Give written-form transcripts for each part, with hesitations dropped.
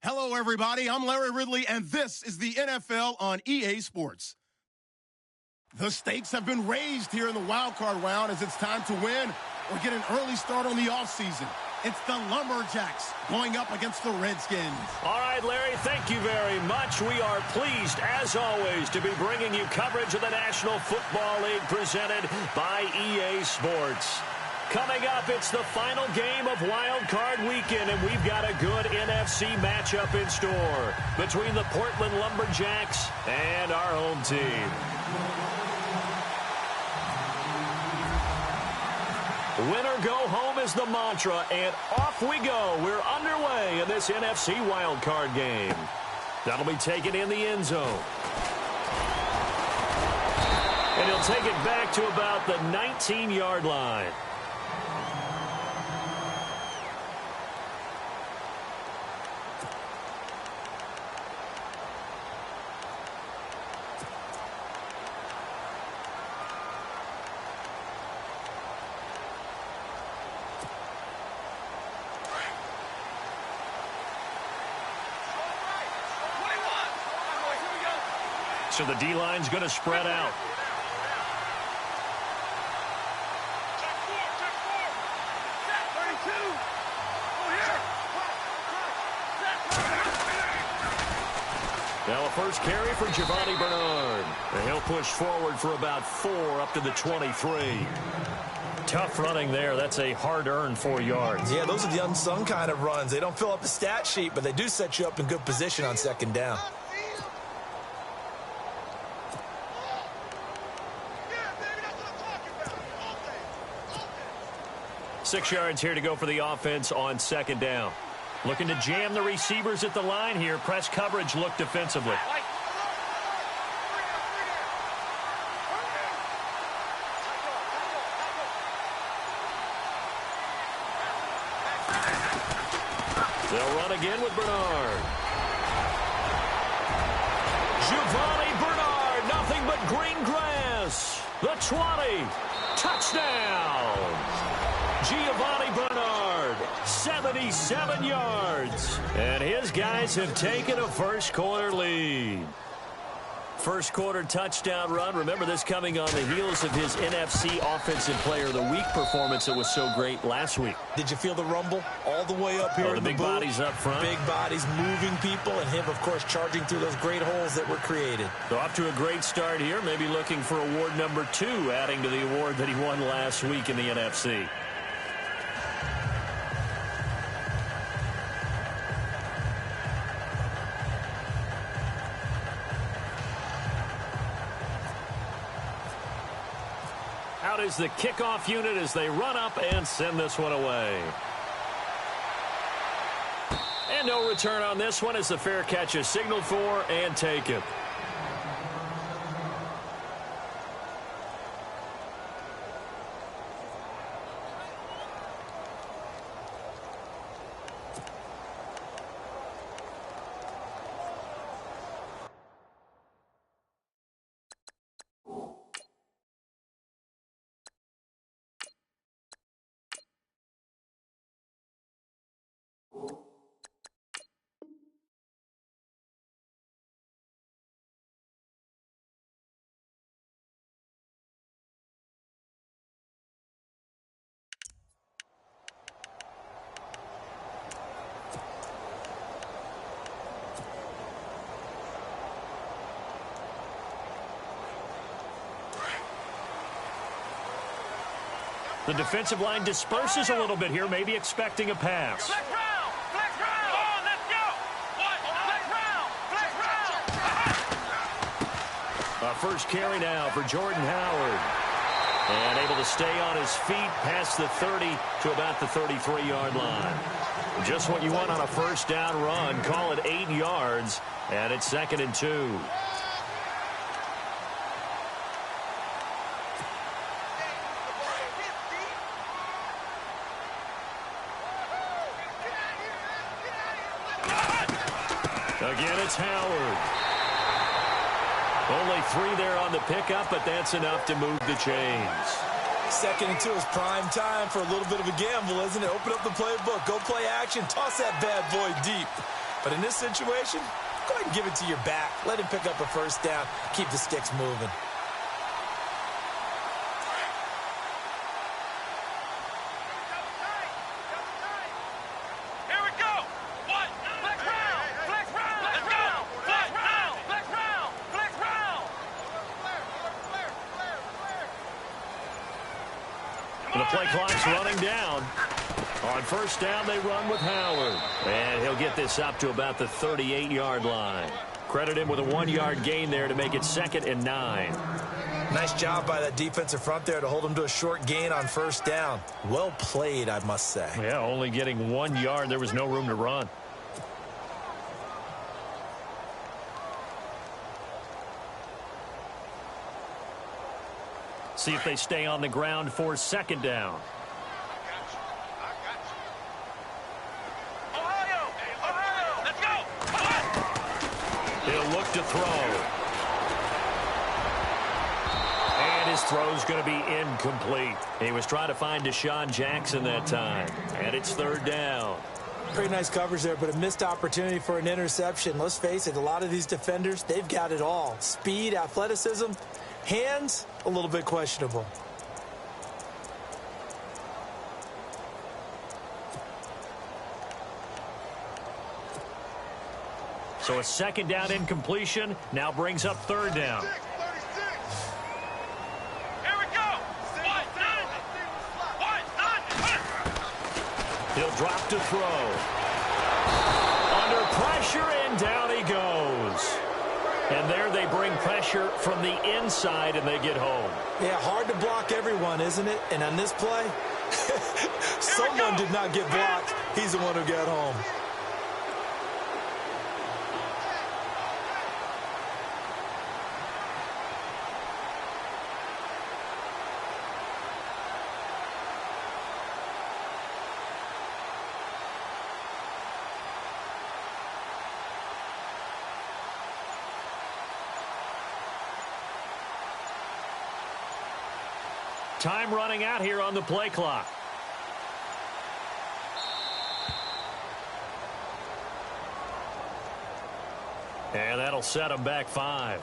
Hello, everybody. I'm Larry Ridley, and this is the NFL on EA Sports. The stakes have been raised here in the wildcard round as it's time to win or get an early start on the offseason. It's the Lumberjacks going up against the Redskins. All right, Larry, thank you very much. We are pleased, as always, to be bringing you coverage of the National Football League presented by EA Sports. Coming up, it's the final game of Wild Card Weekend, and we've got a good NFC matchup in store between the Portland Lumberjacks and our home team. Winner go home is the mantra, and off we go. We're underway in this NFC Wild Card game. That'll be taken in the end zone. And he'll take it back to about the 19-yard line. So the D-line's going to spread out. Now a first carry for Giovanni Bernard. And he'll push forward for about 4 up to the 23. Tough running there. That's a hard-earned 4 yards. Yeah, those are the unsung kind of runs. They don't fill up the stat sheet, but they do set you up in good position on second down. 6 yards here to go for the offense on second down. Looking to jam the receivers at the line here. Press coverage look defensively. They'll run again with Bernard. Giovanni Bernard, nothing but green grass. The 20. Touchdown. Giovanni Bernard, 77 yards. And his guys have taken a first-quarter lead. First-quarter touchdown run. Remember this coming on the heels of his NFC Offensive Player of the Week performance that was so great last week. Did you feel the rumble all the way up here? The big bodies up front. Big bodies moving people, and him, of course, charging through those great holes that were created. So off to a great start here. Maybe looking for award number 2, adding to the award that he won last week in the NFC. Out is the kickoff unit as they run up and send this one away. And no return on this one as the fair catch is signaled for and taken. The defensive line disperses a little bit here, maybe expecting a pass. Flex round! Flex round! Come on, let's go! Flex round! Flex round! Our first carry now for Jordan Howard. And able to stay on his feet past the 30 to about the 33-yard line. Just what you want on a first down run. Call it 8 yards, and it's 2nd and 2. Again, it's Howard. Only 3 there on the pickup, but that's enough to move the chains. 2nd and 2 is prime time for a little bit of a gamble, isn't it? Open up the playbook. Go play action. Toss that bad boy deep. But in this situation, go ahead and give it to your back. Let him pick up a first down. Keep the sticks moving. Here we go. What? Flex round. Flex round. Let's go. Flex round. Flex round. Flex round. The play clock's running down. On first down, they run with Howard. And he'll get this up to about the 38-yard line. Credit him with a 1-yard gain there to make it 2nd and 9. Nice job by that defensive front there to hold him to a short gain on first down. Well played, I must say. Yeah, only getting 1 yard. There was no room to run. See if they stay on the ground for 2nd down. Ohio. Let's go. He'll look to throw. And his throw's going to be incomplete. He was trying to find Deshaun Jackson that time. And it's 3rd down. Pretty nice coverage there, but a missed opportunity for an interception. Let's face it, a lot of these defenders, they've got it all. Speed, athleticism, hands, a little bit questionable. So a 2nd down incompletion now brings up 3rd down. Here we go. He'll drop to throw. Under pressure, and down he goes. And there they bring pressure from the inside, and they get home. Yeah, hard to block everyone, isn't it? And on this play, someone did not get blocked. He's the one who got home. Time running out here on the play clock. And that'll set them back 5.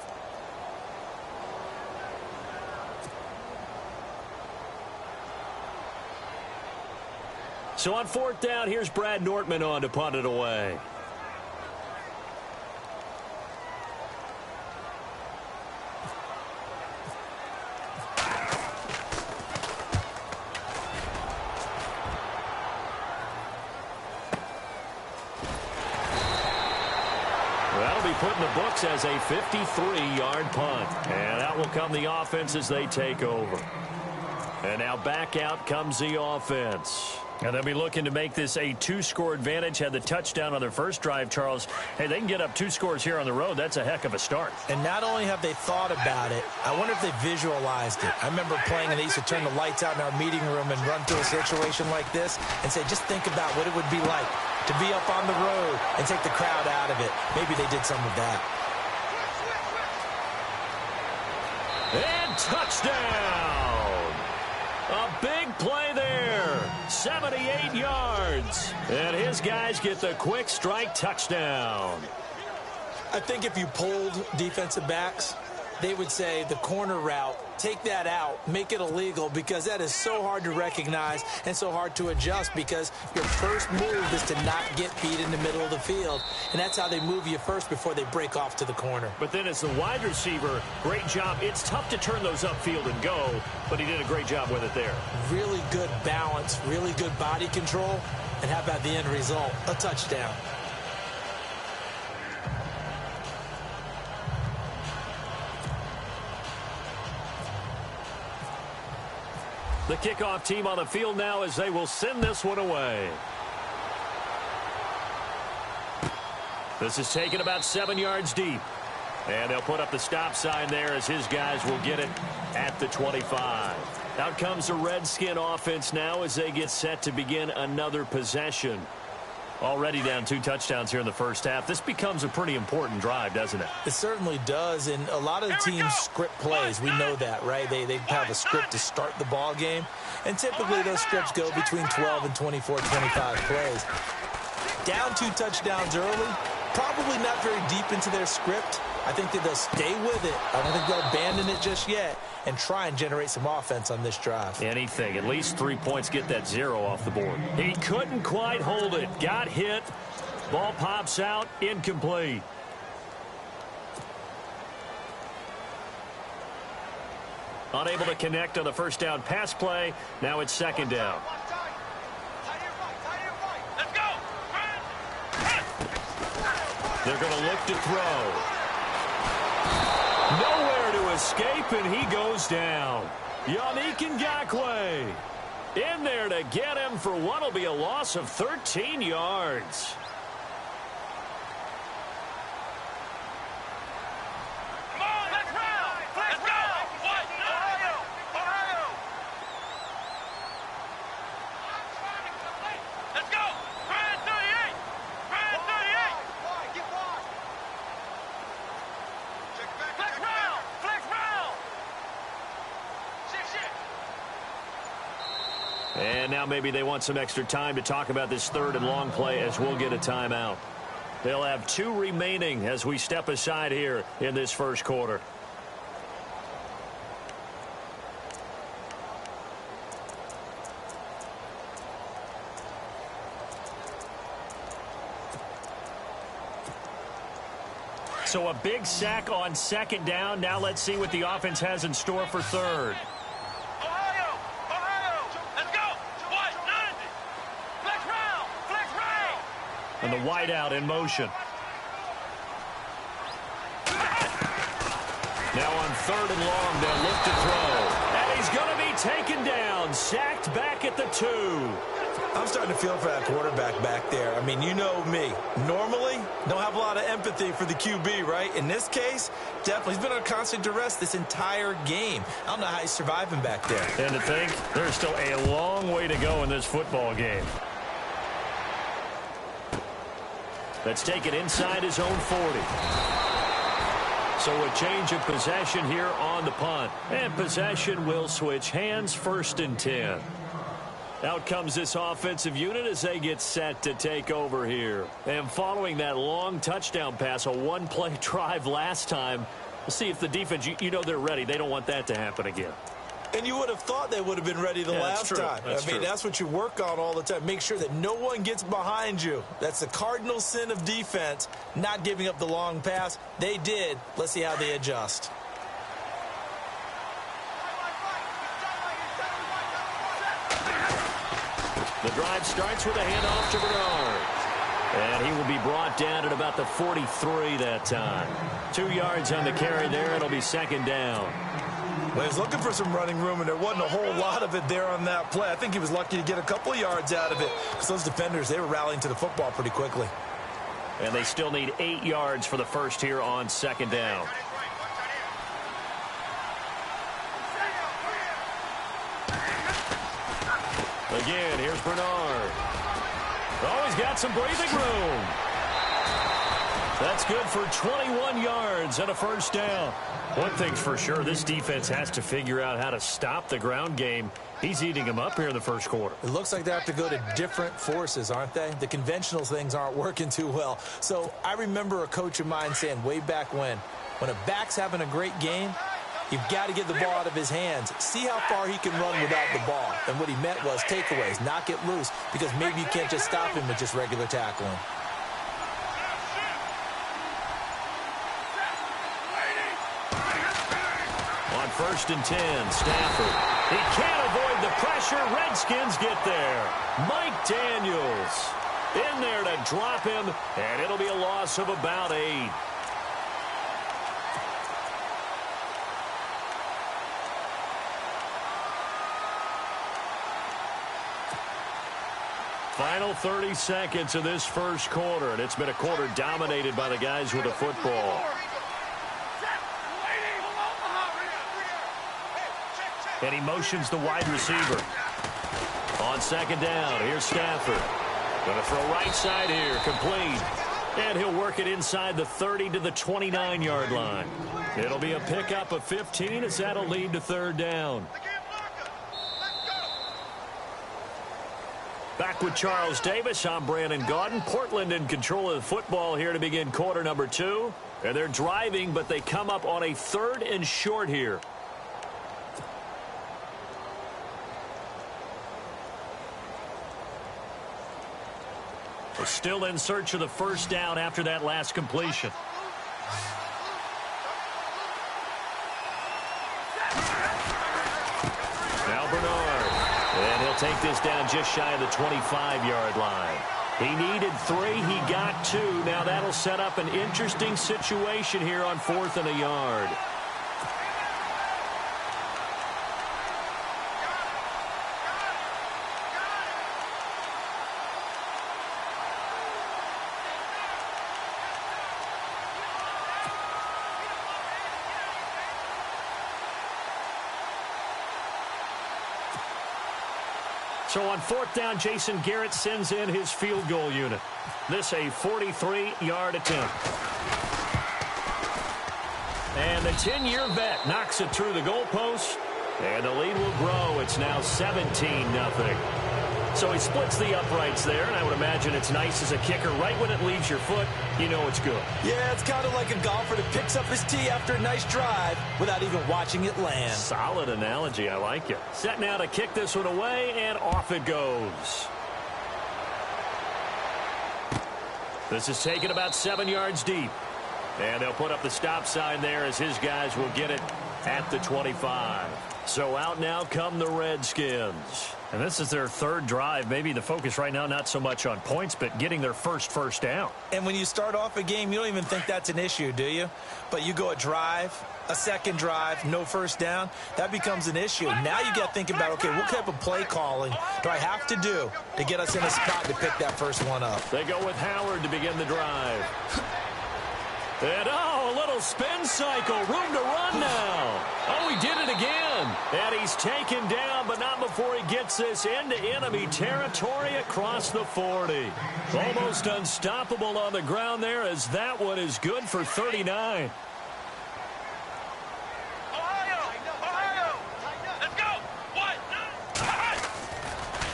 So on 4th down, here's Brad Nortman on to punt it away. Put in the books as a 53-yard punt. And out will come the offense as they take over. And now back out comes the offense. And they'll be looking to make this a 2-score advantage. Had the touchdown on their first drive, Charles. Hey, they can get up 2 scores here on the road. That's a heck of a start. And not only have they thought about it, I wonder if they visualized it. I remember playing and they used to turn the lights out in our meeting room and run through a situation like this and say, just think about what it would be like to be up on the road and take the crowd out of it. Maybe they did some of that. And touchdown! A big play there. 78 yards. And his guys get the quick strike touchdown. I think if you polled defensive backs, they would say the corner route, take that out, make it illegal, because that is so hard to recognize and so hard to adjust, because your first move is to not get beat in the middle of the field, and that's how they move you first before they break off to the corner. But then as the wide receiver, great job. It's tough to turn those upfield and go, but he did a great job with it there. Really good balance, really good body control, and how about the end result? A touchdown. The kickoff team on the field now as they will send this one away. This is taken about 7 yards deep. And they'll put up the stop sign there as his guys will get it at the 25. Out comes the Redskin offense now as they get set to begin another possession. Already down 2 touchdowns here in the first half. This becomes a pretty important drive, doesn't it? It certainly does, and a lot of the teams script plays. We know that, right? They have a script to start the ball game, and typically those scripts go between 12 and 24, 25 plays. Down 2 touchdowns early, probably not very deep into their script. I think that they'll stay with it. I don't think they'll abandon it just yet and try and generate some offense on this drive. Anything. At least 3 points, get that 0 off the board. He couldn't quite hold it. Got hit. Ball pops out. Incomplete. Unable to connect on the first down pass play. Now it's second down. Let's go. They're going to look to throw. Nowhere to escape, and he goes down. Yannick Ngakoue in there to get him for what will be a loss of 13 yards. Come on, let's round. Let's go. What? Ohio. Ohio. Let's go. Ryan 38. Ryan 38. Flex round. Flex round. Shit. And now maybe they want some extra time to talk about this third and long play as we'll get a timeout. They'll have 2 remaining as we step aside here in this first quarter. So a big sack on second down. Now let's see what the offense has in store for third. Ohio. Ohio. Let's go. What? None. Flex round. Flex round. And the wideout in motion. Now on third and long, they'll look to throw. And he's going to be taken down. Sacked back at the 2. I'm starting to feel for that quarterback back there. I mean, you know me. Normally, don't have a lot of empathy for the QB, right? In this case, definitely. He's been under constant duress this entire game. I don't know how he's surviving back there. And to think, there's still a long way to go in this football game. Let's take it inside his own 40. So a change of possession here on the punt. And possession will switch hands, 1st and 10. Out comes this offensive unit as they get set to take over here. And following that long touchdown pass, a 1-play drive last time, we'll see if the defense, you know they're ready. They don't want that to happen again. And you would have thought they would have been ready the last time. I mean, that's what you work on all the time. Make sure that no one gets behind you. That's the cardinal sin of defense, not giving up the long pass. They did. Let's see how they adjust. The drive starts with a handoff to Bernard. And he will be brought down at about the 43 that time. 2 yards on the carry there. It'll be second down. Well, he was looking for some running room, and there wasn't a whole lot of it there on that play. I think he was lucky to get a couple of yards out of it because those defenders, they were rallying to the football pretty quickly. And they still need 8 yards for the first here on second down. Again, here's Bernard. Oh, he's got some breathing room. That's good for 21 yards and a first down. One thing's for sure, this defense has to figure out how to stop the ground game. He's eating them up here in the first quarter. It looks like they have to go to different forces, aren't they? The conventional things aren't working too well. So I remember a coach of mine saying way back when a back's having a great game, you've got to get the ball out of his hands. See how far he can run without the ball. And what he meant was takeaways, knock it loose, because maybe you can't just stop him with just regular tackling. On 1st and 10, Stafford. He can't avoid the pressure. Redskins get there. Mike Daniels in there to drop him, and it'll be a loss of about 8. Final 30 seconds of this first quarter, and it's been a quarter dominated by the guys with the football. And he motions the wide receiver. On second down, here's Stafford. Going to throw right side here, complete. And he'll work it inside the 30 to the 29-yard line. It'll be a pickup of 15 as that'll lead to third down. Back with Charles Davis, I'm Brandon Gaudin. Portland in control of the football here to begin quarter number 2. And they're driving, but they come up on a 3rd and short here. They're still in search of the first down after that last completion. Now Bernard. And he'll take this down just shy of the 25-yard line. He needed 3. He got 2. Now that'll set up an interesting situation here on 4th and a yard. So on 4th down, Jason Garrett sends in his field goal unit. This a 43-yard attempt. And the 10-year vet knocks it through the goalpost. And the lead will grow. It's now 17-0. So he splits the uprights there, and I would imagine it's nice as a kicker. Right when it leaves your foot, you know it's good. Yeah, it's kind of like a golfer that picks up his tee after a nice drive without even watching it land. Solid analogy. I like it. Set now to kick this one away, and off it goes. This is taken about 7 yards deep. And they'll put up the stop sign there as his guys will get it at the 25. So out now come the Redskins. And this is their 3rd drive. Maybe the focus right now not so much on points, but getting their first down. And when you start off a game, you don't even think that's an issue, do you? But you go a drive, a 2nd drive, no first down, that becomes an issue. Now you got to think about, okay, what type of play calling do I have to do to get us in a spot to pick that first one up? They go with Howard to begin the drive. And, a little spin cycle. Room to run now. Oh, he did it again. And he's taken down, but not before he gets this into enemy territory across the 40. Almost unstoppable on the ground there, as that one is good for 39. Ohio! Let's go! What?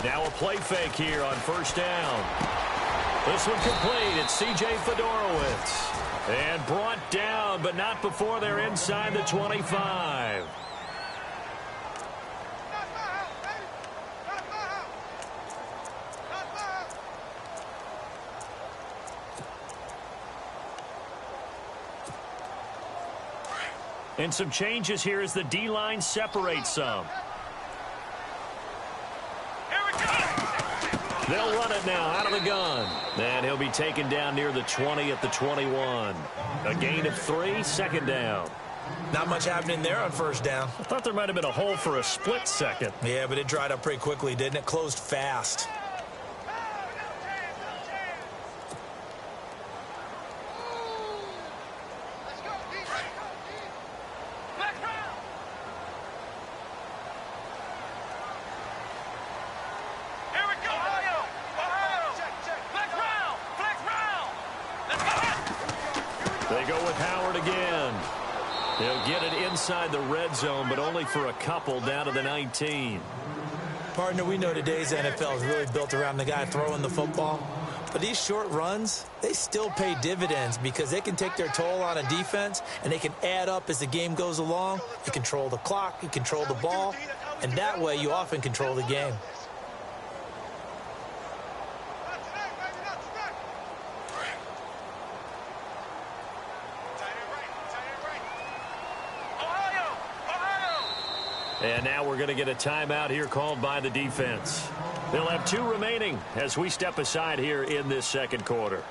Now a play fake here on 1st down. This one complete. It's C.J. Fedorowicz. And brought down, but not before they're inside the 25. And some changes here as the D-line separates some. They'll run it now out of the gun. And he'll be taken down near the 20 at the 21. A gain of 3, 2nd down. Not much happening there on 1st down. I thought there might have been a hole for a split second. Yeah, but it dried up pretty quickly, didn't it? Closed fast. They go with Howard again. He'll get it inside the red zone, but only for a couple down to the 19. Partner, we know today's NFL is really built around the guy throwing the football. But these short runs, they still pay dividends because they can take their toll on a defense, and they can add up as the game goes along. You control the clock, you control the ball, and that way you often control the game. And now we're going to get a timeout here called by the defense. They'll have 2 remaining as we step aside here in this 2nd quarter.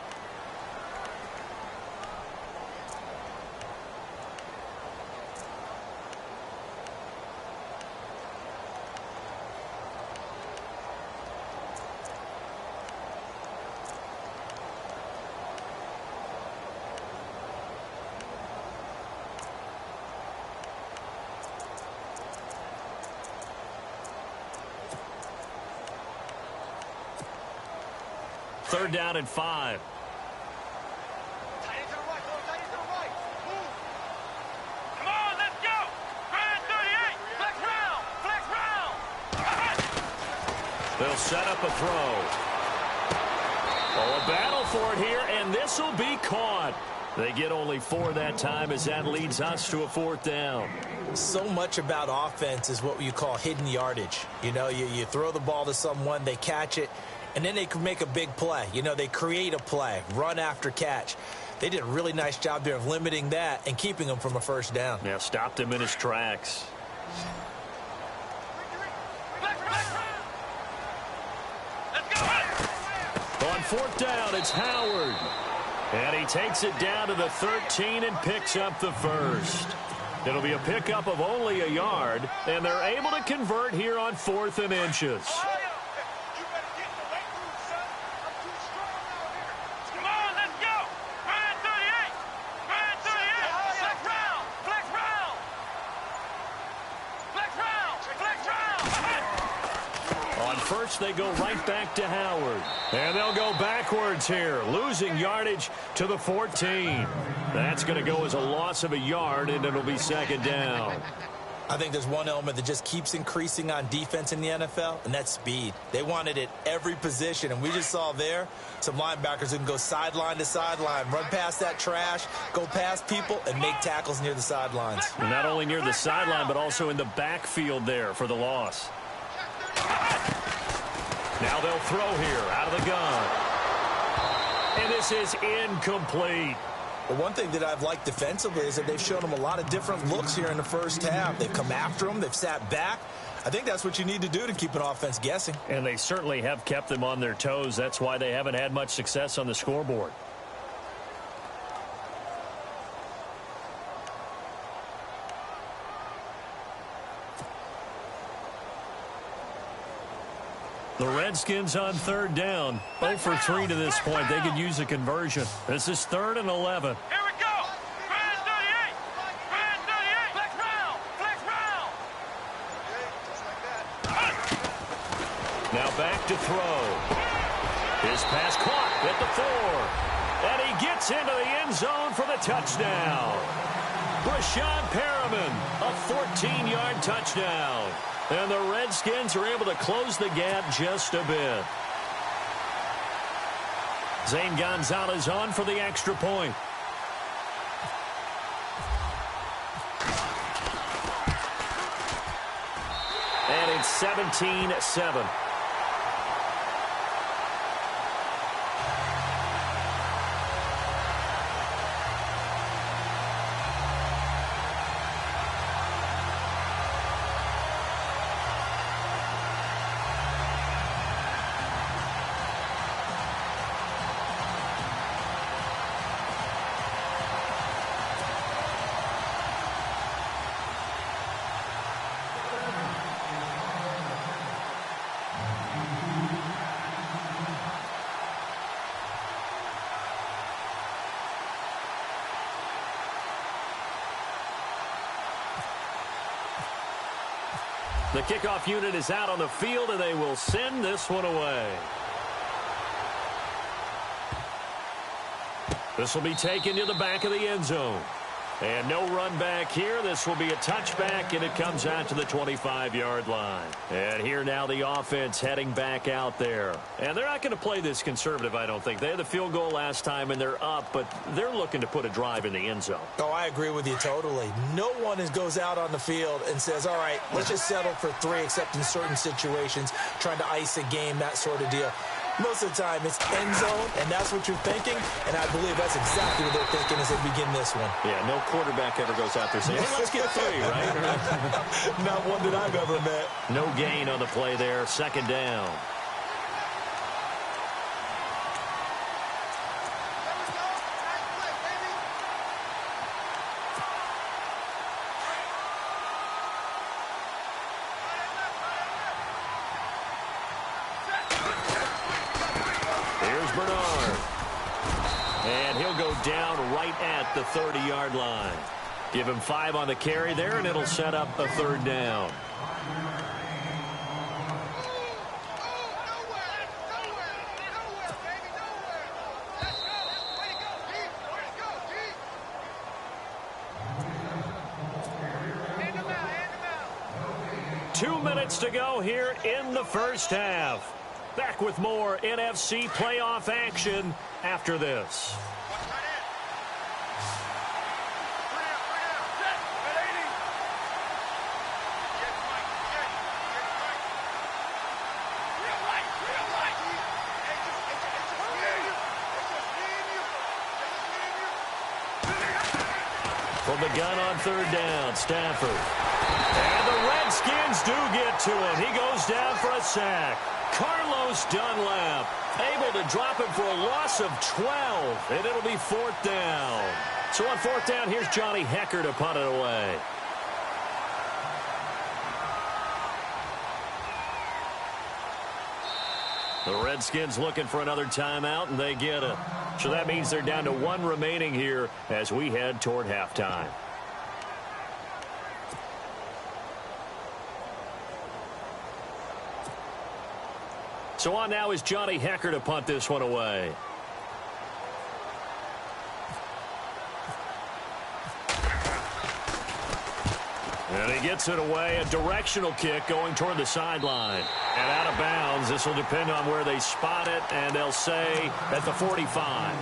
Third down and 5. Come on, let's go! Ryan 38! Flex round! Flex round! They'll set up a throw. Oh, a battle for it here, and this will be caught. They get only 4 that time as that leads us to a 4th down. So much about offense is what you call hidden yardage. You know, you throw the ball to someone, they catch it, and then they can make a big play. You know, they create a play, run after catch. They did a really nice job there of limiting that and keeping him from a 1st down. Yeah, stopped him in his tracks. On 4th down, it's Howard. And he takes it down to the 13 and picks up the 1st. It'll be a pickup of only a yard, and they're able to convert here on 4th and inches. First, they go right back to Howard. And they'll go backwards here, losing yardage to the 14. That's going to go as a loss of a yard, and it'll be 2nd down. I think there's one element that just keeps increasing on defense in the NFL, and that's speed. They want it at every position, and we just saw there some linebackers who can go sideline to sideline, run past that trash, go past people, and make tackles near the sidelines. And not only near the sideline, but also in the backfield there for the loss. Now they'll throw here out of the gun. And this is incomplete. Well, one thing that I've liked defensively is that they've shown them a lot of different looks here in the 1st half. They've come after them. They've sat back. I think that's what you need to do to keep an offense guessing. And they certainly have kept them on their toes. That's why they haven't had much success on the scoreboard. The Redskins on 3rd down. 0 for 3 to this point. They could use a conversion. This is 3rd and 11. Here we go. Grand 38. Grand 38. Flex round. Flex round. Now back to throw. His pass caught at the 4. And he gets into the end zone for the touchdown. Brashad Perriman, a 14-yard touchdown. And the Redskins are able to close the gap just a bit. Zane Gonzalez on for the extra point. And it's 17-7. The kickoff unit is out on the field, and they will send this one away. This will be taken to the back of the end zone. And no run back here. This will be a touchback, and it comes out to the 25-yard line. And here now the offense heading back out there. And they're not going to play this conservative, I don't think. They had the field goal last time, and they're up, but they're looking to put a drive in the end zone. Oh, I agree with you totally. No one goes out on the field and says, all right, let's just settle for 3, except in certain situations, trying to ice a game, that sort of deal. Most of the time, it's end zone, and that's what you're thinking, and I believe that's exactly what they're thinking as they begin this one. Yeah, no quarterback ever goes out there saying, hey, let's get 3, right? Not one that I've ever met. No gain on the play there, 2nd down. Down right at the 30-yard line. Give him 5 on the carry there, and it'll set up a 3rd down. 2 minutes to go here in the first half. Back with more NFC playoff action after this. From the gun on third down, Stafford. And the Redskins do get to him. He goes down for a sack. Carlos Dunlap able to drop him for a loss of 12, and it'll be fourth down. So on fourth down, here's Johnny Hekker to punt it away. The Redskins looking for another timeout, and they get it. So that means they're down to one remaining here as we head toward halftime. So on now is Johnny Hekker to punt this one away. And he gets it away, a directional kick going toward the sideline. And out of bounds, this will depend on where they spot it, and they'll say at the 45.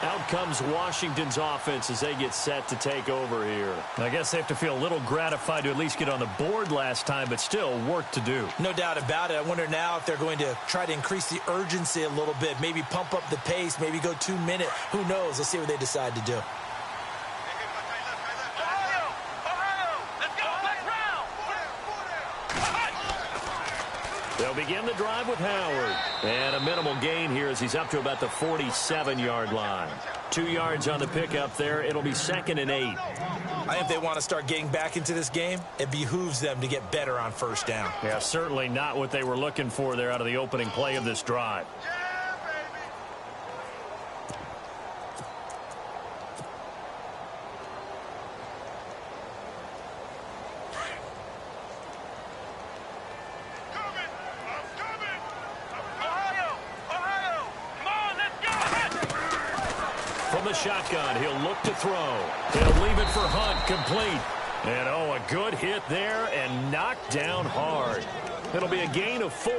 Out comes Washington's offense as they get set to take over here. I guess they have to feel a little gratified to at least get on the board last time, but still work to do. No doubt about it. I wonder now if they're going to try to increase the urgency a little bit, maybe pump up the pace, maybe go 2 minute. Who knows? Let's see what they decide to do. They'll begin the drive with Howard. And a minimal gain here as he's up to about the 47-yard line. 2 yards on the pickup there. It'll be 2nd and 8. I think if they want to start getting back into this game, it behooves them to get better on first down. Yeah, certainly not what they were looking for there out of the opening play of this drive. From the shotgun, he'll look to throw. He'll leave it for Hunt, complete. And, oh, a good hit there and knocked down hard. It'll be a gain of 4,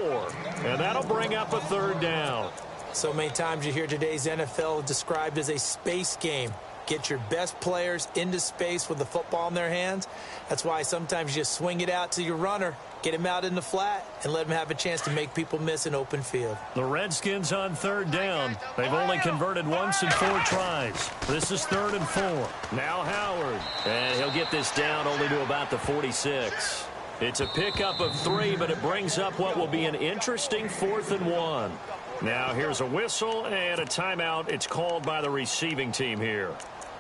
and that'll bring up a third down. So many times you hear today's NFL described as a space game. Get your best players into space with the football in their hands. That's why sometimes you just swing it out to your runner, get him out in the flat, and let him have a chance to make people miss an open field. The Redskins on third down. They've only converted once in 4 tries. This is 3rd and 4. Now Howard. And he'll get this down only to about the 46. It's a pickup of 3, but it brings up what will be an interesting 4th and 1. Now here's a whistle and a timeout. It's called by the receiving team here.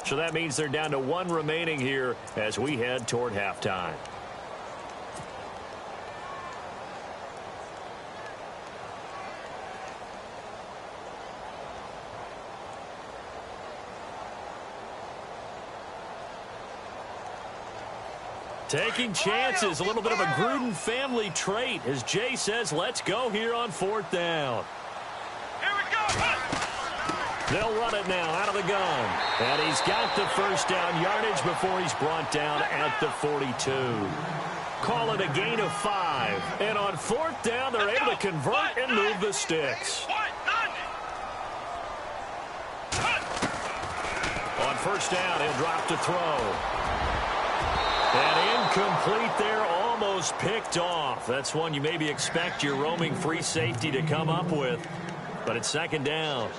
So that means they're down to 1 remaining here as we head toward halftime. Taking chances, a little bit of a Gruden family trait, as Jay says, let's go here on 4th down. Here we go. They'll run it now out of the gun. And he's got the first down yardage before he's brought down at the 42. Call it a gain of 5. And on 4th down, they're able to convert and move the sticks. On first down, he'll drop to throw. And incomplete there, almost picked off. That's one you maybe expect your roaming free safety to come up with. But it's 2nd down.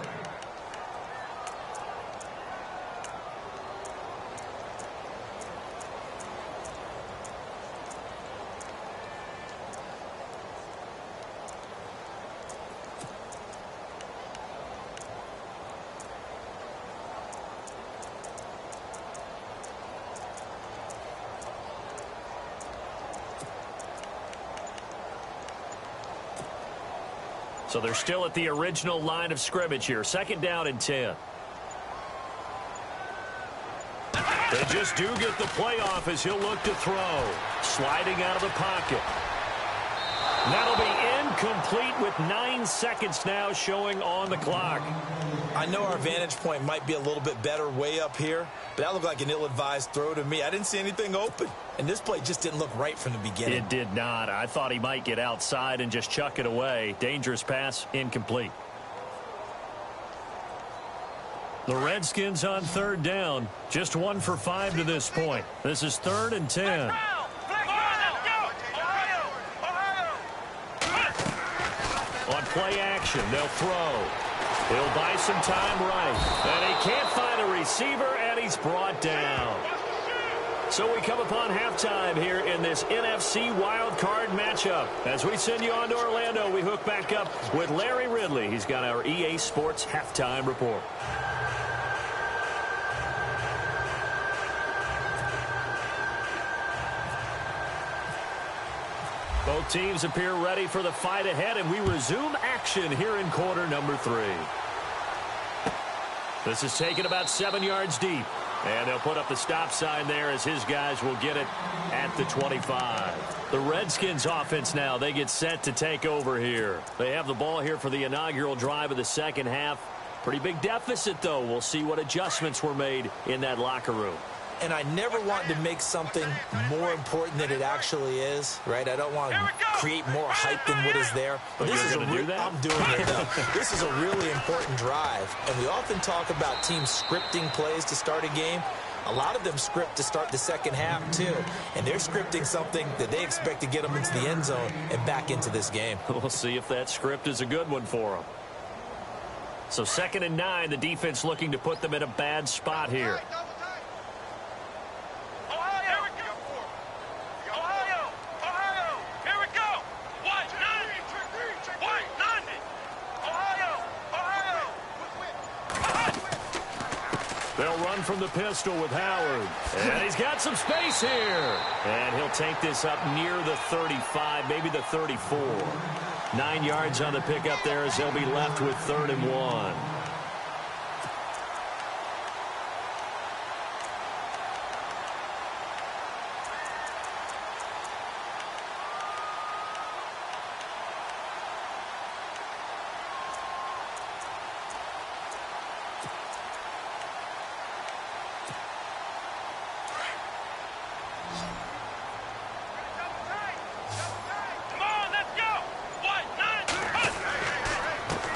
So they're still at the original line of scrimmage here. 2nd down and 10. They just do get the play off as he'll look to throw. Sliding out of the pocket. That'll be incomplete with 9 seconds now showing on the clock. I know our vantage point might be a little bit better way up here, but that looked like an ill-advised throw to me. I didn't see anything open, and this play just didn't look right from the beginning. It did not. I thought he might get outside and just chuck it away. Dangerous pass, incomplete. The Redskins on third down. Just 1 for 5 to this point. This is 3rd and 10. On play action, they'll throw. He'll buy some time right. And he can't find a receiver, and he's brought down. So we come upon halftime here in this NFC wildcard matchup. As we send you on to Orlando, we hook back up with Larry Ridley. He's got our EA Sports halftime report. Both teams appear ready for the fight ahead, and we resume action here in quarter number 3. This is taken about 7 yards deep. And they'll put up the stop sign there as his guys will get it at the 25. The Redskins offense now, they get set to take over here. They have the ball here for the inaugural drive of the second half. Pretty big deficit, though. We'll see what adjustments were made in that locker room. And I never want to make something more important than it actually is, right? I don't want to create more hype than what is there. But this is I'm doing it, though. This is a really important drive. And we often talk about teams scripting plays to start a game. A lot of them script to start the second half, too. And they're scripting something that they expect to get them into the end zone and back into this game. We'll see if that script is a good one for them. So 2nd and 9, the defense looking to put them in a bad spot here. They'll run from the pistol with Howard. And he's got some space here. And he'll take this up near the 35, maybe the 34. 9 yards on the pickup there as they'll be left with 3rd and 1.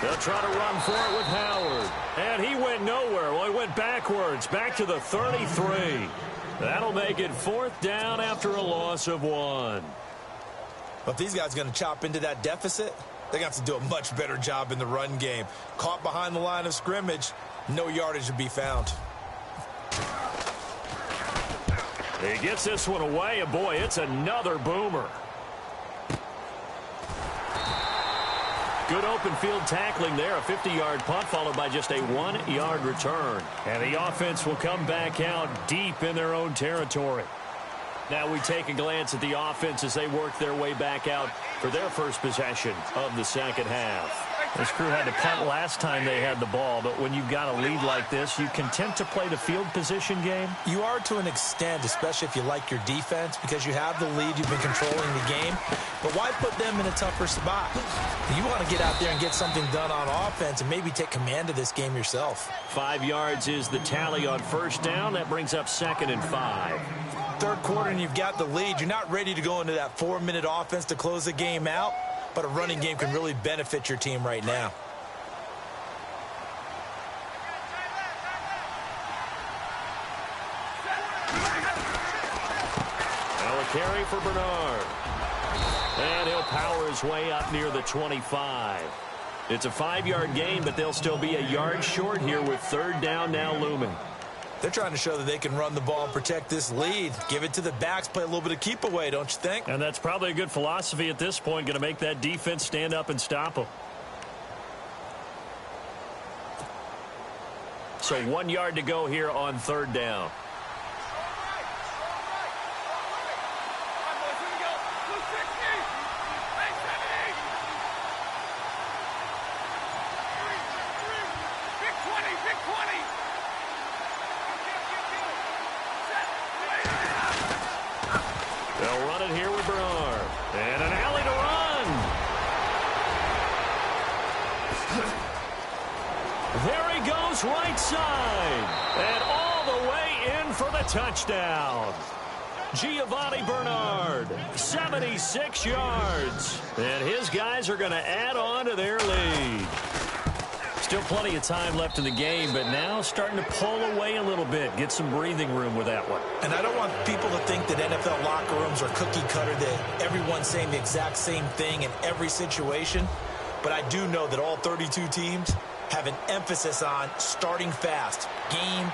They'll try to run for it with Howard. And he went nowhere. Well, he went backwards, back to the 33. That'll make it 4th down after a loss of 1. But if these guys are going to chop into that deficit, they're going to have to do a much better job in the run game. Caught behind the line of scrimmage, no yardage to be found. He gets this one away, and boy, it's another boomer. Good open field tackling there. A 50-yard punt followed by just a 1-yard return. And the offense will come back out deep in their own territory. Now we take a glance at the offense as they work their way back out for their first possession of the second half. This crew had to punt last time they had the ball, but when you've got a lead like this, you content to play the field position game? You are to an extent, especially if you like your defense, because you have the lead, you've been controlling the game. But why put them in a tougher spot? You want to get out there and get something done on offense and maybe take command of this game yourself. 5 yards is the tally on first down. That brings up 2nd and 5. Third quarter and you've got the lead. You're not ready to go into that 4-minute offense to close the game out, but a running game can really benefit your team right now. Now a carry for Bernard. And he'll power his way up near the 25. It's a 5-yard gain, but they'll still be a yard short here with 3rd down now looming. They're trying to show that they can run the ball and protect this lead. Give it to the backs, play a little bit of keep away, don't you think? And that's probably a good philosophy at this point, going to make that defense stand up and stop them. So 1 yard to go here on 3rd down. They'll run it here with Bernard. And an alley to run. There he goes right side. And all the way in for the touchdown. Giovanni Bernard, 76 yards. And his guys are going to add on to their lead. Still plenty of time left in the game, but now starting to pull away a little bit. Get some breathing room with that one. And I don't want people to think that NFL locker rooms are cookie cutter, that everyone's saying the exact same thing in every situation. But I do know that all 32 teams have an emphasis on starting fast. Game,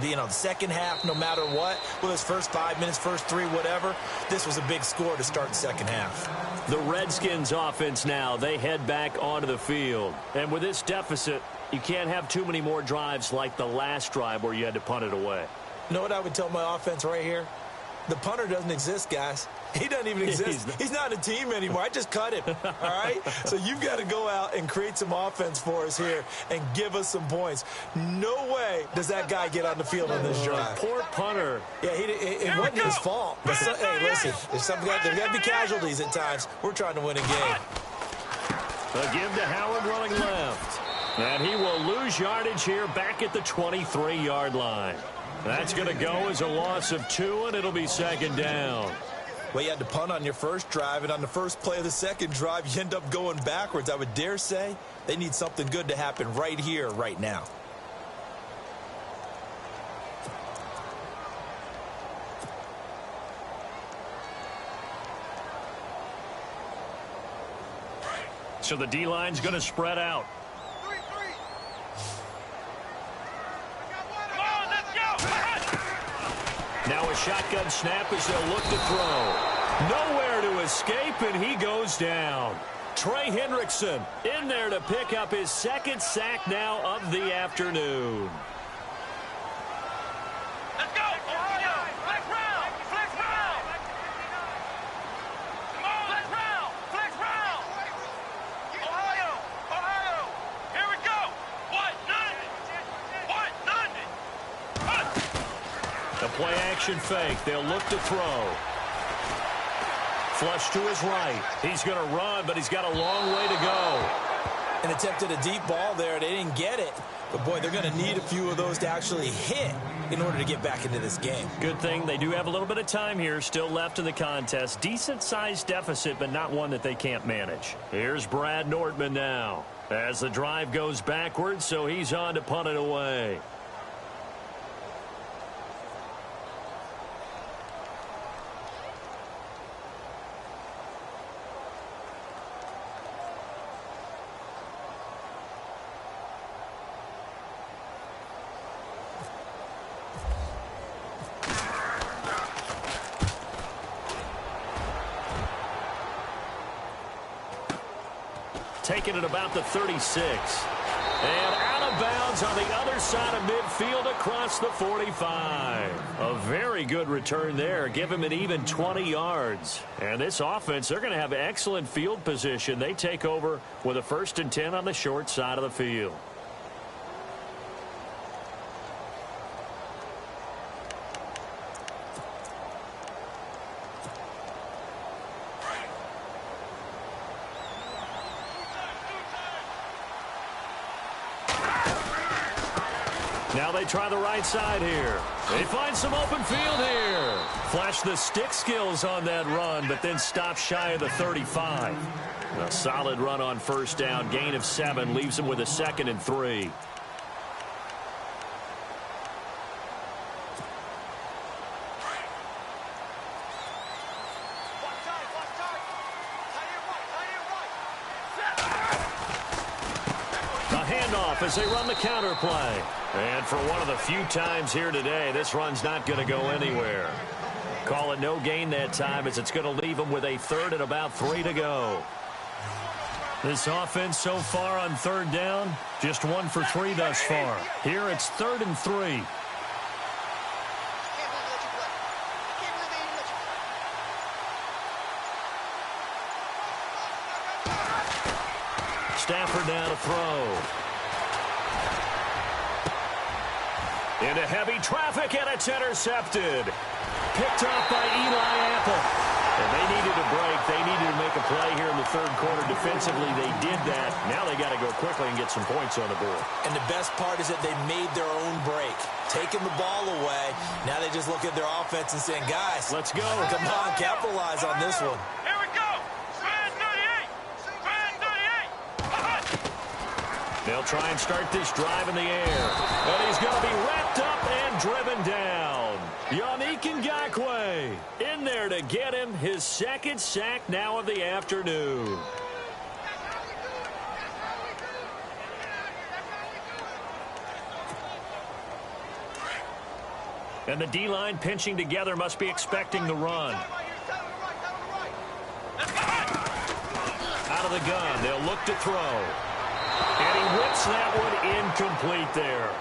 the second half, no matter what, whether it's first 5 minutes, first 3, whatever, this was a big score to start the second half. The Redskins offense now, they head back onto the field. And with this deficit, you can't have too many more drives like the last drive where you had to punt it away. You know what I would tell my offense right here? The punter doesn't exist, guys. He doesn't even exist. He's not a team anymore. I just cut him, all right? So you've got to go out and create some offense for us here and give us some points. No way does that guy get on the field on this drive. Poor punter. Yeah, it wasn't his fault. But hey, listen, there's got to be casualties at times. We're trying to win a game. A give to Howard running left. And he will lose yardage here back at the 23-yard line. That's going to go as a loss of 2, and it'll be second down. Well, you had to punt on your first drive, and on the first play of the second drive, you end up going backwards. I would dare say they need something good to happen right here, right now. So the D-line's going to spread out. Now a shotgun snap as they'll look to throw. Nowhere to escape, and he goes down. Trey Hendrickson in there to pick up his second sack now of the afternoon. Let's go, Ohio! Flex round! Flex round! Come on, flex round! Flex round! Ohio! Ohio! Here we go! What? None! The play action fake. They'll look to throw. Flush to his right. He's going to run, but he's got a long way to go. And attempted a deep ball there. They didn't get it. But, boy, they're going to need a few of those to actually hit in order to get back into this game. Good thing they do have a little bit of time here still left in the contest. Decent-sized deficit, but not one that they can't manage. Here's Brad Nordman now as the drive goes backwards, so he's on to punt it away. Taken at about the 36. And out of bounds on the other side of midfield across the 45. A very good return there. Give him an even 20 yards. And this offense, they're going to have excellent field position. They take over with a 1st and 10 on the short side of the field. Now they try the right side here. They find some open field here. Flash the stick skills on that run, but then stop shy of the 35. A solid run on first down. Gain of 7 leaves them with a 2nd and 3. As they run the counter play. And for one of the few times here today, this run's not going to go anywhere. Call it no gain that time, as it's going to leave them with a 3rd and about 3 to go. This offense so far on 3rd down, just 1 for 3 thus far. Here it's 3rd and 3. Stafford now to throw. Into heavy traffic, and it's intercepted. Picked off by Eli Apple. And they needed a break. They needed to make a play here in the third quarter defensively. They did that. Now they got to go quickly and get some points on the board. And the best part is that they made their own break. Taking the ball away. Now they just look at their offense and saying, guys, let's go. Come on, capitalize on this one. Here we go. Span 38. Span 38. They'll try and start this drive in the air. And he's going to be wrapped up and driven down. Yannick Ngakoue in there to get him his second sack now of the afternoon. And the D-line pinching together must be expecting the run. Out of the gun, they'll look to throw. And he whips that one incomplete there.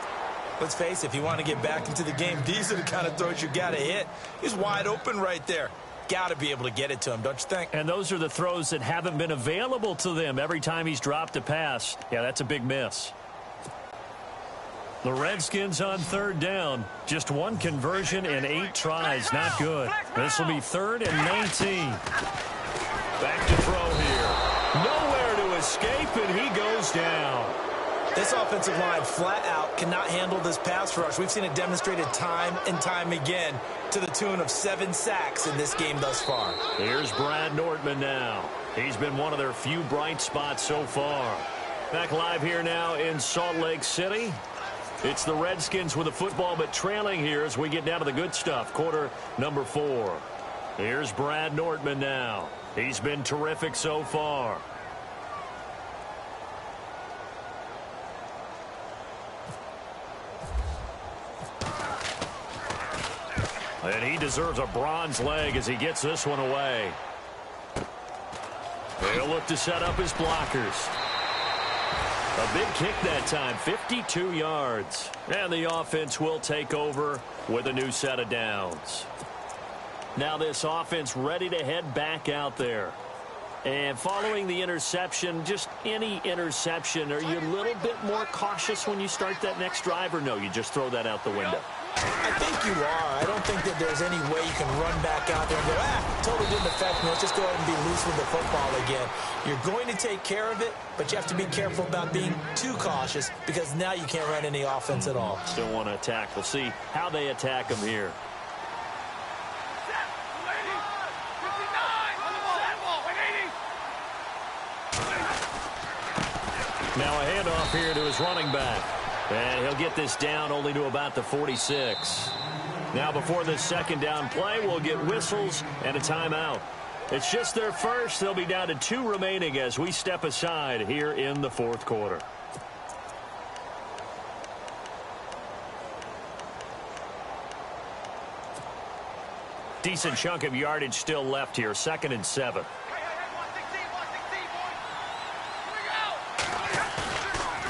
Let's face it, if you want to get back into the game, these are the kind of throws you got to hit. He's wide open right there. Got to be able to get it to him, don't you think? And those are the throws that haven't been available to them every time he's dropped a pass. Yeah, that's a big miss. The Redskins on third down. Just one conversion in 8 tries. Not good. This will be 3rd and 19. Back to throw here. Nowhere to escape, and he goes down. This offensive line flat out cannot handle this pass rush. We've seen it demonstrated time and time again to the tune of 7 sacks in this game thus far. Here's Brad Nortman now. He's been one of their few bright spots so far. Back live here now in Salt Lake City. It's the Redskins with the football, but trailing here as we get down to the good stuff. Quarter number 4. Here's Brad Nortman now. He's been terrific so far. And he deserves a bronze leg as he gets this one away. He'll look to set up his blockers. A big kick that time, 52 yards. And the offense will take over with a new set of downs. Now this offense ready to head back out there. And following the interception, just any interception, are you a little bit more cautious when you start that next drive, or no, you just throw that out the window? I think you are. I don't think that there's any way you can run back out there and go, totally didn't affect me. Let's just go ahead and be loose with the football again. You're going to take care of it, but you have to be careful about being too cautious because now you can't run any offense at all. Still want to attack. We'll see how they attack him here. Now a handoff here to his running back. And he'll get this down only to about the 46. Now before this second down play, we'll get whistles and a timeout. It's just their first. They'll be down to 2 remaining as we step aside here in the 4th quarter. Decent chunk of yardage still left here. 2nd and 7.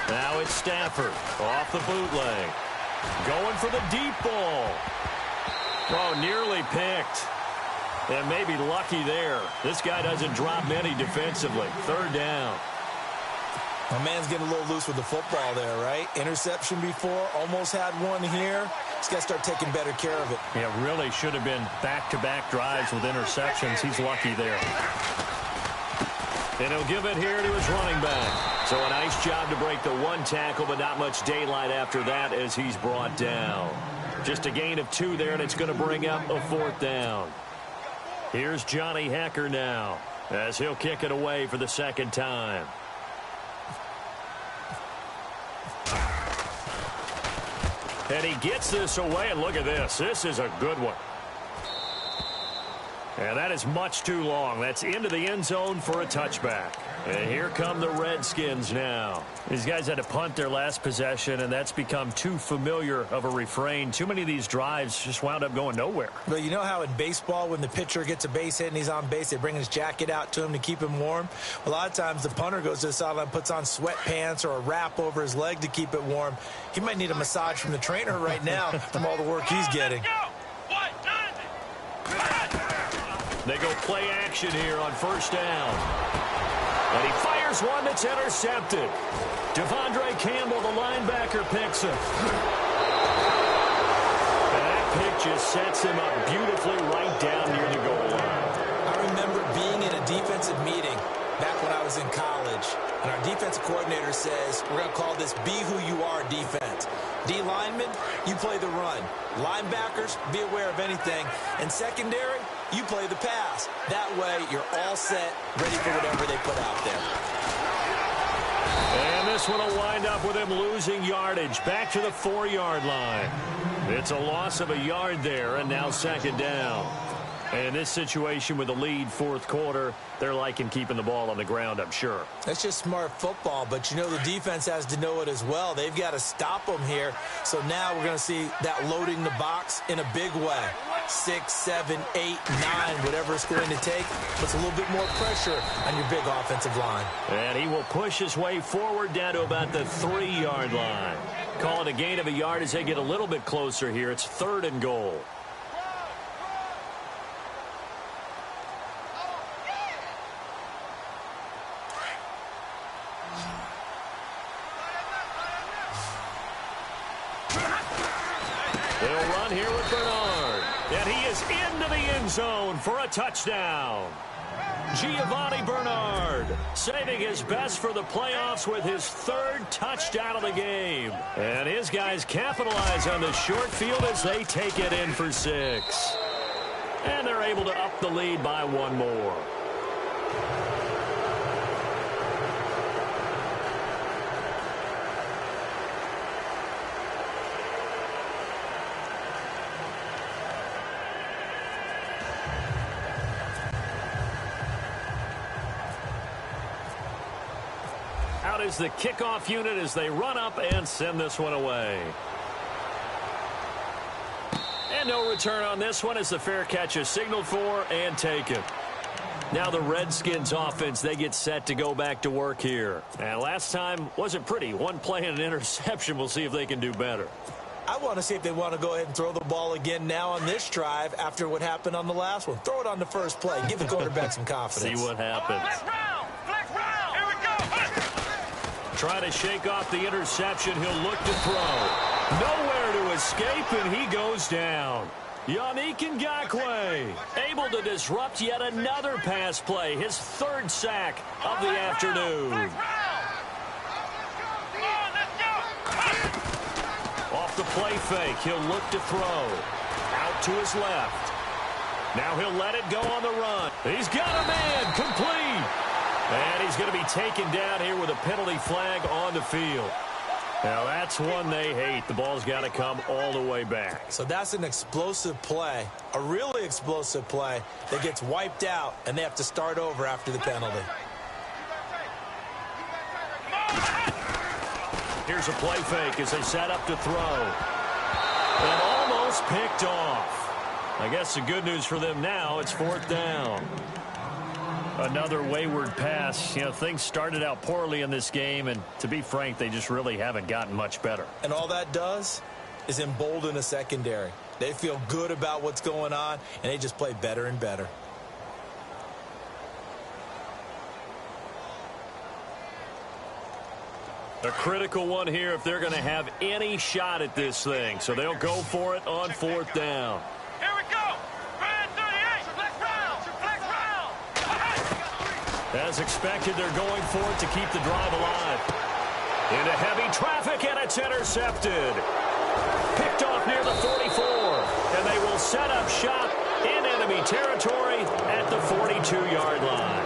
Now it's Stafford off the bootleg. Going for the deep ball. Oh, nearly picked. And maybe lucky there. This guy doesn't drop many defensively. 3rd down. My man's getting a little loose with the football there, right? Interception before, almost had one here. He's got to start taking better care of it. Yeah, really should have been back-to-back drives with interceptions. He's lucky there. And he'll give it here to his running back. So a nice job to break the 1 tackle, but not much daylight after that as he's brought down. Just a gain of 2 there, and it's going to bring up a 4th down. Here's Johnny Hekker now as he'll kick it away for the 2nd time. And he gets this away, and look at this. This is a good one. And that is much too long. That's into the end zone for a touchback. And here come the Redskins now. These guys had to punt their last possession, and that's become too familiar of a refrain. Too many of these drives just wound up going nowhere. Well, you know how in baseball when the pitcher gets a base hit and he's on base, they bring his jacket out to him to keep him warm? A lot of times the punter goes to the sideline, puts on sweatpants or a wrap over his leg to keep it warm. He might need a massage from the trainer right now from all the work he's getting. They go play action here on 1st down. And he fires one that's intercepted. Devondre Campbell, the linebacker, picks him. And that pick just sets him up beautifully right down near the goal line. I remember being in a defensive meeting was in college, and our defensive coordinator says we're going to call this be who you are defense. D linemen, you play the run. Linebackers, be aware of anything. And secondary, you play the pass. That way, you're all set, ready for whatever they put out there. And this one will wind up with him losing yardage. Back to the 4-yard line. It's a loss of a yard there, and now second down. And in this situation with the lead fourth quarter, they're liking keeping the ball on the ground, I'm sure. That's just smart football, but you know the defense has to know it as well. They've got to stop them here. So now we're going to see that loading the box in a big way. 6, 7, 8, 9, whatever it's going to take. Puts a little bit more pressure on your big offensive line. And he will push his way forward down to about the 3-yard line. Call it a gain of a yard as they get a little bit closer here. It's 3rd and goal. They'll run here with Bernard. And he is into the end zone for a touchdown. Giovanni Bernard saving his best for the playoffs with his 3rd touchdown of the game. And his guys capitalize on the short field as they take it in for 6. And they're able to up the lead by 1 more. Out is the kickoff unit as they run up and send this one away. And no return on this one as the fair catch is signaled for and taken. Now the Redskins offense, they get set to go back to work here. And last time wasn't pretty. 1 play and an interception. We'll see if they can do better. I want to see if they want to go ahead and throw the ball again now on this drive after what happened on the last one. Throw it on the first play. Give the quarterback some confidence. See what happens. Flex round. Here we go. Trying to shake off the interception. He'll look to throw. Nowhere to escape, and he goes down. Yannick Ngakoue able to disrupt yet another pass play. His 3rd sack of the afternoon. Off the play fake, he'll look to throw. Out to his left. Now he'll let it go on the run. He's got a man, complete. And he's going to be taken down here with a penalty flag on the field. Now that's one they hate. The ball's got to come all the way back. So that's an explosive play, a really explosive play that gets wiped out, and they have to start over after the penalty. Here's a play fake as they set up to throw. And almost picked off. I guess the good news for them now, it's 4th down. Another wayward pass. You know, things started out poorly in this game, and to be frank, they just really haven't gotten much better. And all that does is embolden a secondary. They feel good about what's going on, and they just play better and better. A critical one here if they're going to have any shot at this thing. So they'll go for it on 4th down. Here we go. Brand 38. Flex round. Flex round. As expected, they're going for it to keep the drive alive. Into heavy traffic, and it's intercepted. Picked off near the 44. And they will set up shop in enemy territory at the 42-yard line.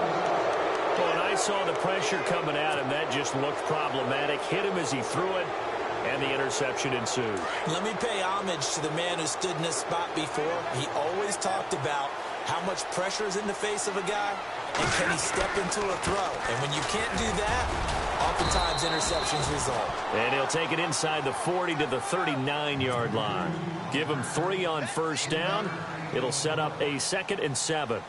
When I saw the pressure coming at him, that just looked problematic. Hit him as he threw it, and the interception ensued. Let me pay homage to the man who stood in this spot before. He always talked about how much pressure is in the face of a guy, and can he step into a throw. And when you can't do that, oftentimes interceptions result. And he'll take it inside the 40 to the 39-yard line. Give him 3 on 1st down. It'll set up a 2nd and 7.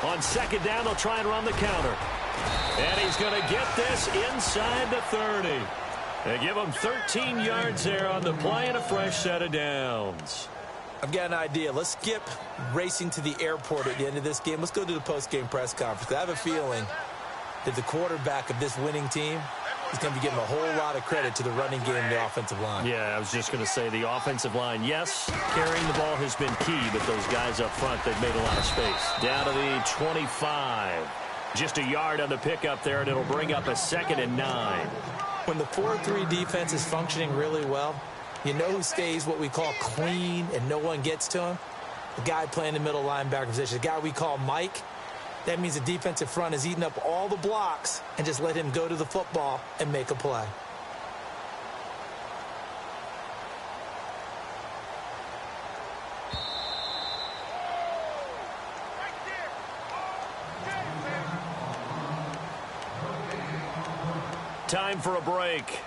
On 2nd down, they'll try and run the counter. And he's going to get this inside the 30. They give him 13 yards there on the play and a fresh set of downs. I've got an idea. Let's skip racing to the airport at the end of this game. Let's go to the post-game press conference. I have a feeling that the quarterback of this winning team he's going to be giving a whole lot of credit to the running game and the offensive line. Yeah, I was just going to say the offensive line, yes, carrying the ball has been key, but those guys up front, they've made a lot of space. Down to the 25. Just a yard on the pickup there, and it'll bring up a 2nd and 9. When the 4-3 defense is functioning really well, you know who stays what we call clean and no one gets to him? The guy playing the middle linebacker position, the guy we call Mike. That means the defensive front is eating up all the blocks and just let him go to the football and make a play. Time for a break.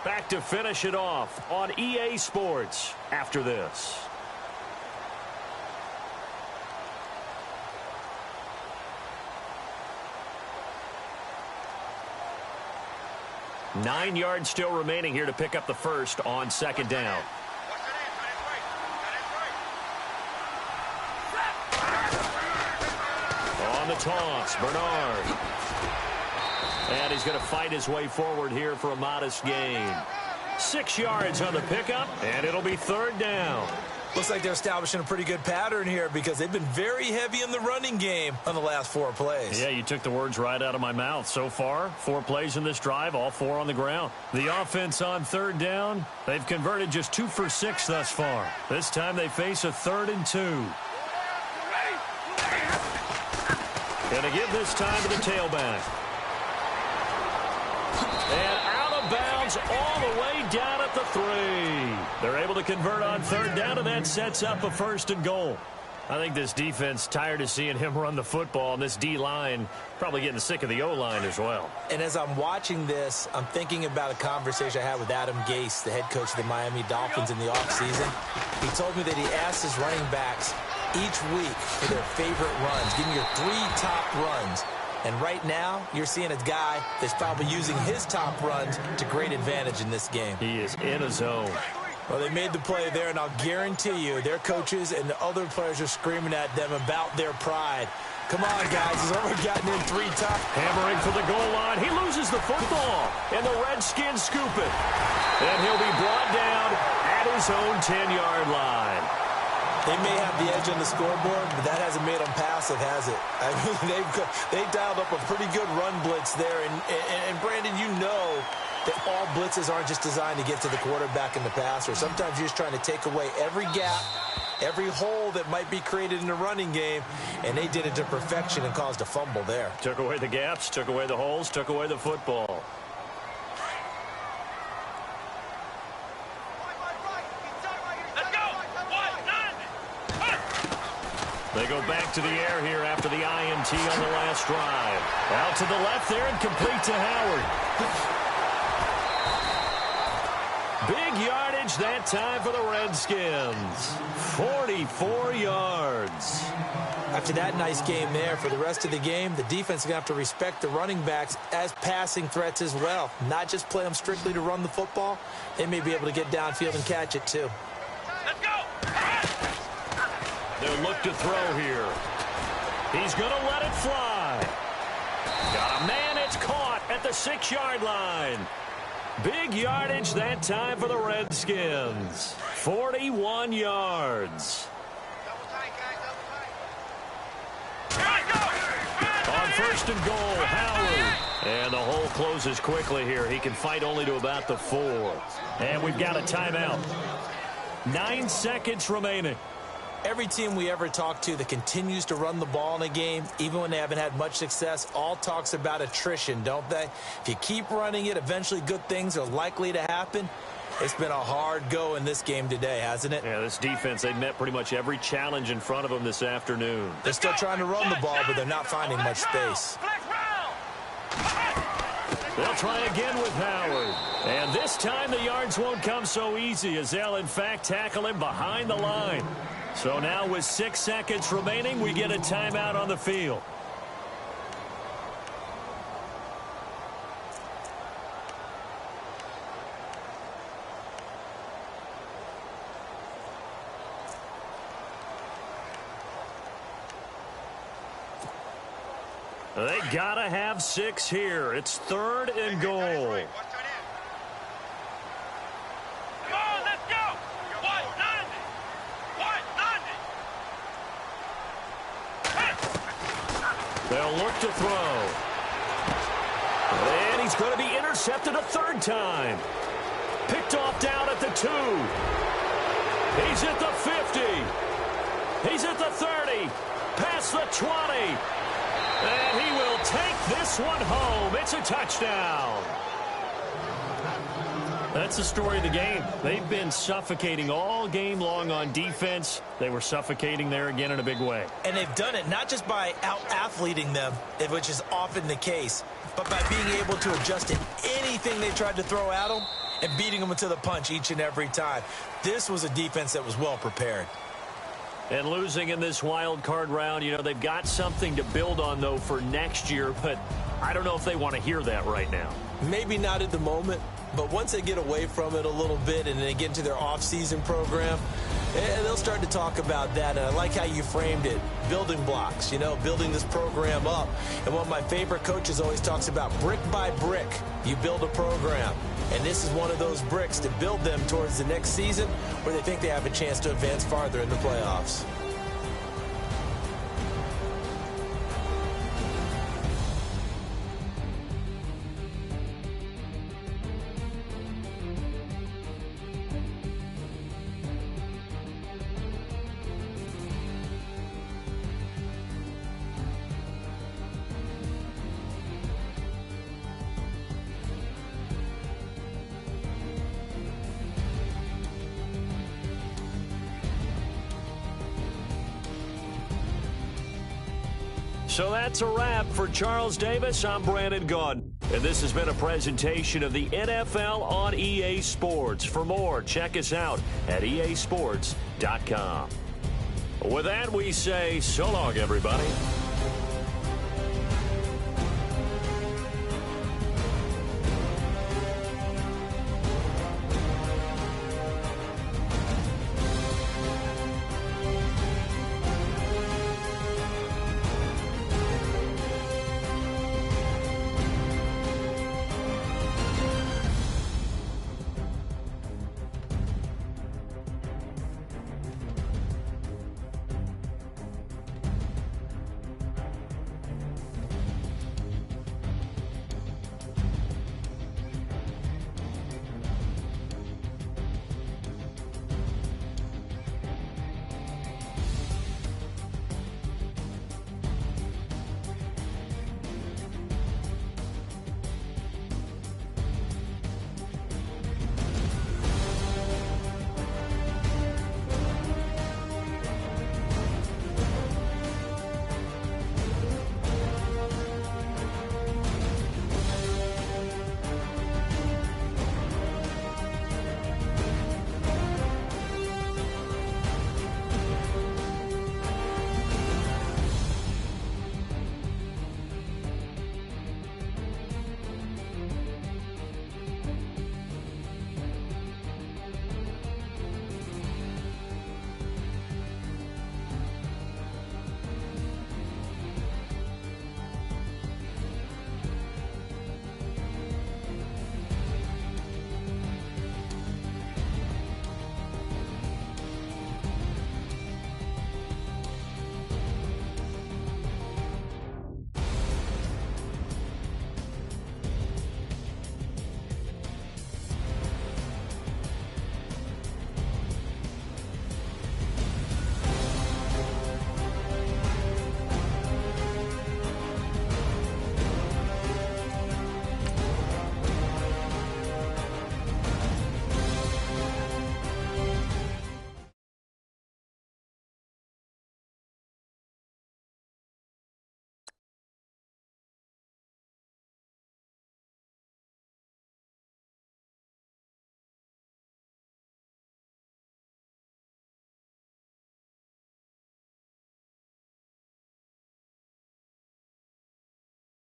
Back to finish it off on EA Sports after this. Nine yards still remaining here to pick up the first on 2nd down. On the toss, Bernard. And he's going to fight his way forward here for a modest gain. 6 yards on the pickup, and it'll be 3rd down. Looks like they're establishing a pretty good pattern here because they've been very heavy in the running game on the last 4 plays. Yeah, you took the words right out of my mouth. So far, 4 plays in this drive, all 4 on the ground. The offense on 3rd down, they've converted just 2 for 6 thus far. This time they face a 3rd and 2. Going to give this time to the tailback. And out of bounds all the way down at the 3. They're able to convert on 3rd down, and that sets up a 1st and goal. I think this defense tired of seeing him run the football, and this D-line probably getting sick of the O-line as well. And as I'm watching this, I'm thinking about a conversation I had with Adam Gase, the head coach of the Miami Dolphins in the offseason. He told me that he asked his running backs each week for their favorite runs. Give me your 3 top runs. And right now, you're seeing a guy that's probably using his top runs to great advantage in this game. He is in a zone. Well, they made the play there, and I'll guarantee you their coaches and the other players are screaming at them about their pride. Come on, guys. He's only gotten in 3 top. Hammering for the goal line. He loses the football, and the Redskins scoop it. And he'll be brought down at his own 10-yard line. They may have the edge on the scoreboard, but that hasn't made them passive, has it? I mean, they've dialed up a pretty good run blitz there. And Brandon, you know that all blitzes aren't just designed to get to the quarterback and the passer. Sometimes you're just trying to take away every gap, every hole that might be created in the running game, and they did it to perfection and caused a fumble there. Took away the gaps, took away the holes, took away the football. They go back to the air here after the INT on the last drive. Out to the left there and complete to Howard. Big yardage that time for the Redskins. 44 yards. After that nice game there, for the rest of the game, the defense is going to have to respect the running backs as passing threats as well. Not just play them strictly to run the football. They may be able to get downfield and catch it too. Let's go! They'll look to throw here. He's going to let it fly. Got a man, it's caught at the 6-yard line. Big yardage that time for the Redskins. 41 yards. On 1st and goal, Howard. And the hole closes quickly here. He can fight only to about the 4. And we've got a timeout. 9 seconds remaining. Every team we ever talk to that continues to run the ball in a game, even when they haven't had much success, all talks about attrition, don't they? If you keep running it, eventually good things are likely to happen. It's been a hard go in this game today, hasn't it? Yeah, this defense, they met pretty much every challenge in front of them this afternoon. They're still trying to run the ball, but they're not finding much space. They'll try again with Howard. And this time the yards won't come so easy as they'll, in fact, tackle him behind the line. So now with 6 seconds remaining, we get a timeout on the field. They gotta have 6 here. It's 3rd and goal. Come on, let's go. 190. 190. They'll look to throw. And he's going to be intercepted a 3rd time. Picked off down at the 2. He's at the 50. He's at the 30. Past the 20. And he will take this one home. It's a touchdown. That's the story of the game. They've been suffocating all game long on defense. They were suffocating there again in a big way. And they've done it not just by out-athleting them, which is often the case, but by being able to adjust to anything they tried to throw at them and beating them to the punch each and every time. This was a defense that was well prepared. And losing in this wild card round, you know, they've got something to build on, though, for next year, but I don't know if they want to hear that right now. Maybe not at the moment, but once they get away from it a little bit and they get into their off-season program, they'll start to talk about that. And I like how you framed it, building blocks, you know, building this program up. And one of my favorite coaches always talks about brick by brick, you build a program. And this is one of those bricks to build them towards the next season where they think they have a chance to advance farther in the playoffs. So that's a wrap for Charles Davis. I'm Brandon Gaudin. And this has been a presentation of the NFL on EA Sports. For more, check us out at easports.com. With that, we say so long, everybody.